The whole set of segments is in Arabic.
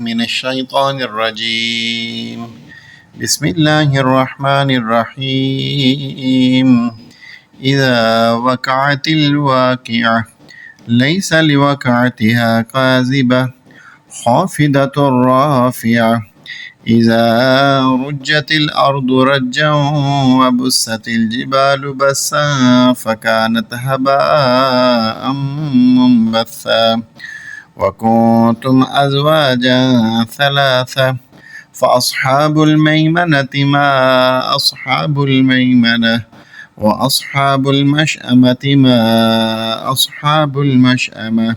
من الشيطان الرجيم. بسم الله الرحمن الرحيم. إذا وقعت الواقعة ليس لوقعتها كاذبة خافضة رافعة إذا رجت الأرض رجا وبست الجبال بسا فكانت هباء منبثا وكنتم أزواجا ثلاثة فأصحاب الميمنة ما أصحاب الميمنة وأصحاب المشأمة ما أصحاب المشأمة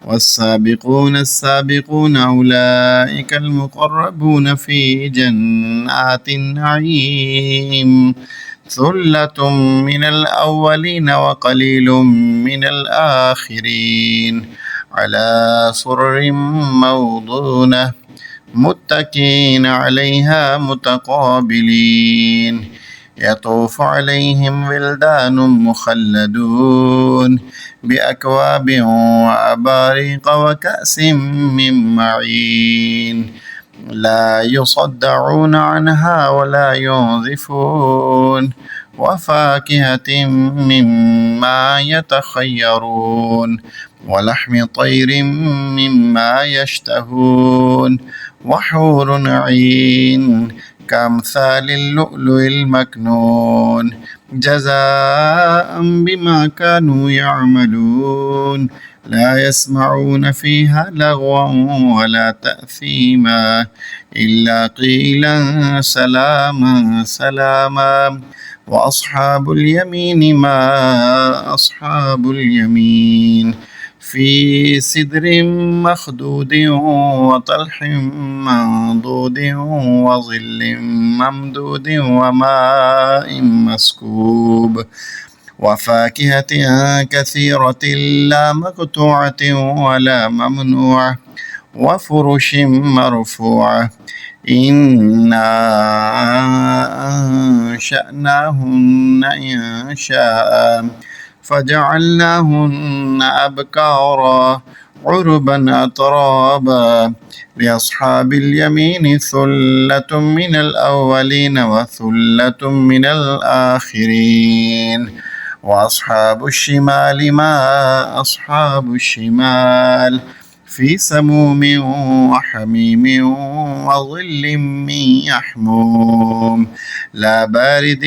والسابقون السابقون أولئك المقربون في جنات النعيم ثلة من الأولين وقليل من الآخرين على سرر موضونة متكئين عليها متقابلين يطوف عليهم ولدان مخلدون بأكواب وأباريق وكأس من معين لا يصدعون عنها ولا ينزفون وفاكهة مما يتخيرون ولحم طير مما يشتهون وحور عين كأمثال اللؤلؤ المكنون جزاء بما كانوا يعملون لا يسمعون فيها لغوا ولا تأثيما إلا قيلا سلاما سلاما وأصحاب اليمين ما أصحاب اليمين في سدر مخدود وطلح منضود وظل ممدود وماء مسكوب وفاكهة كثيرة لا مقطوعة ولا ممنوعة وفرش مرفوعة إنا أنشأناهن إنشاء فجعلناهن أبكارا عربا أترابا لأصحاب اليمين ثلة من الأولين وثلة من الآخرين وأصحاب الشمال ما أصحاب الشمال في سموم وحميم وظل من يحموم لا بارد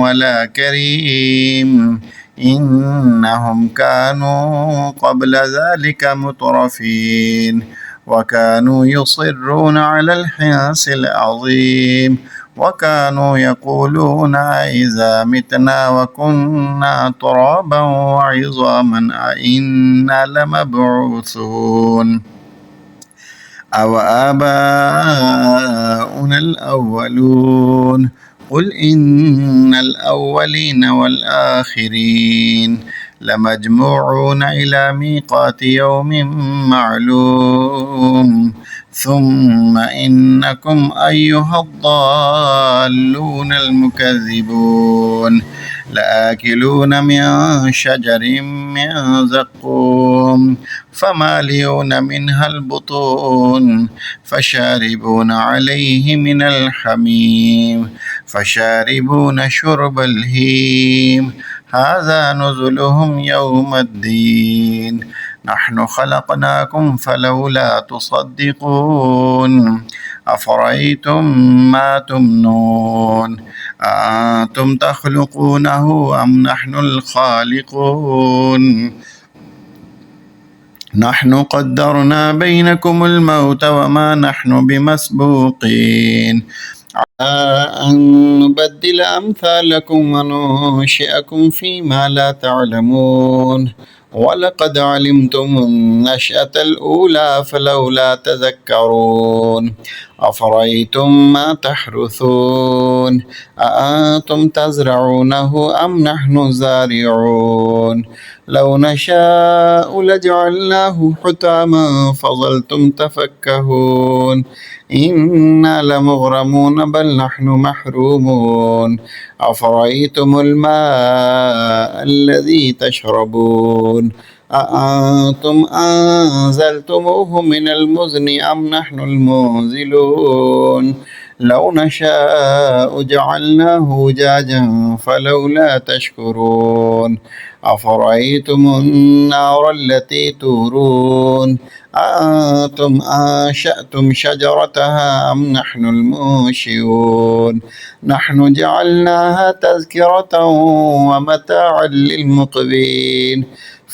ولا كريم إنهم كانوا قبل ذلك مترفين وكانوا يصرون على الحنث العظيم وكانوا يقولون إذا متنا وكنا ترابا وعظاما أئنا لمبعوثون أو آباؤنا الأولون قل إن الأولين والآخرين لمجموعون إلى ميقات يوم معلوم ثم إنكم أيها الضالون المكذبون لآكلون من شجر من زقوم فمالئون منها البطون فشاربون عليه من الحميم فشاربون شرب الهيم هذا نزلهم يوم الدين نحن خلقناكم فلولا تصدقون أفرأيتم ما تمنون أأنتم تخلقونه أم نحن الخالقون نحن قدرنا بينكم الموت وما نحن بمسبوقين أن نبدل أمثالكم وننشئكم فيما لا تعلمون ولقد علمتم النشأة الأولى فلولا تذكرون أفرأيتم ما تحرثون أأنتم تزرعونه أم نحن الزارعون لو نشاء لجعلناه حطاما فظلتم تفكهون إنا لمغرمون بل نحن محرومون أفرأيتم الماء الذي تشربون أأنتم أنزلتموه من المزن أم نحن المنزلون لو نشاء جعلناه أجاجا فلولا تشكرون أفرأيتم النار التي تورون أأنتم أنشأتم شجرتها أم نحن المنشئون نحن جعلناها تذكرة ومتاعا للمقوين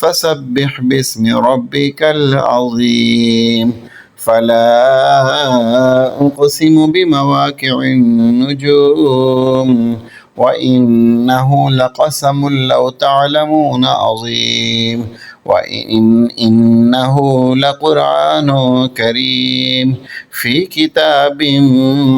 فسبح باسم ربك العظيم فلا أقسم بمواقع النجوم وإنه لقسم لو تعلمون عظيم وإنه لقرآن كريم في كتاب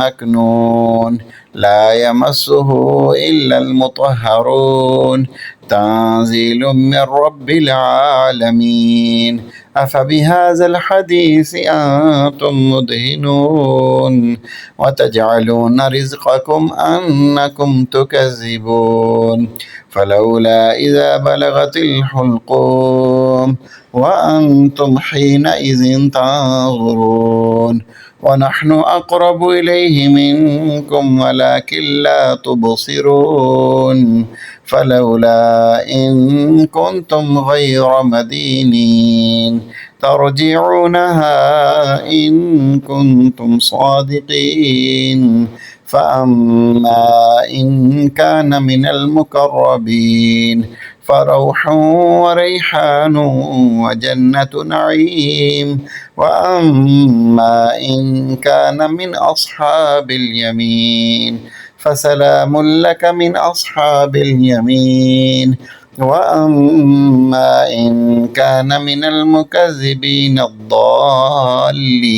مكنون لا يمسه إلا المطهرون تنزيل من رب العالمين أفبهذا الحديث أنتم مدهنون وتجعلون رزقكم أنكم تكذبون فلولا إذا بلغت الحلقوم وأنتم حينئذ تنظرون ونحن أقرب إليه منكم ولكن لا تبصرون فلولا إن كنتم غير مدينين ترجعونها إن كنتم صادقين فأما إن كان من المقربين فروح وريحان وجنة نعيم وأما إن كان من أصحاب اليمين فسلام لك من أصحاب اليمين وأما إن كان من المكذبين الضالين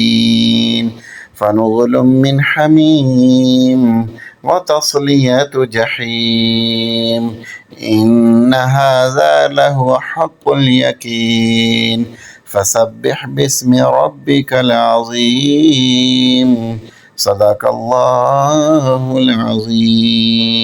فنزل من حميم وتصلية جحيم إن هذا لهو حق اليقين فسبح باسم ربك العظيم صدق الله العظيم.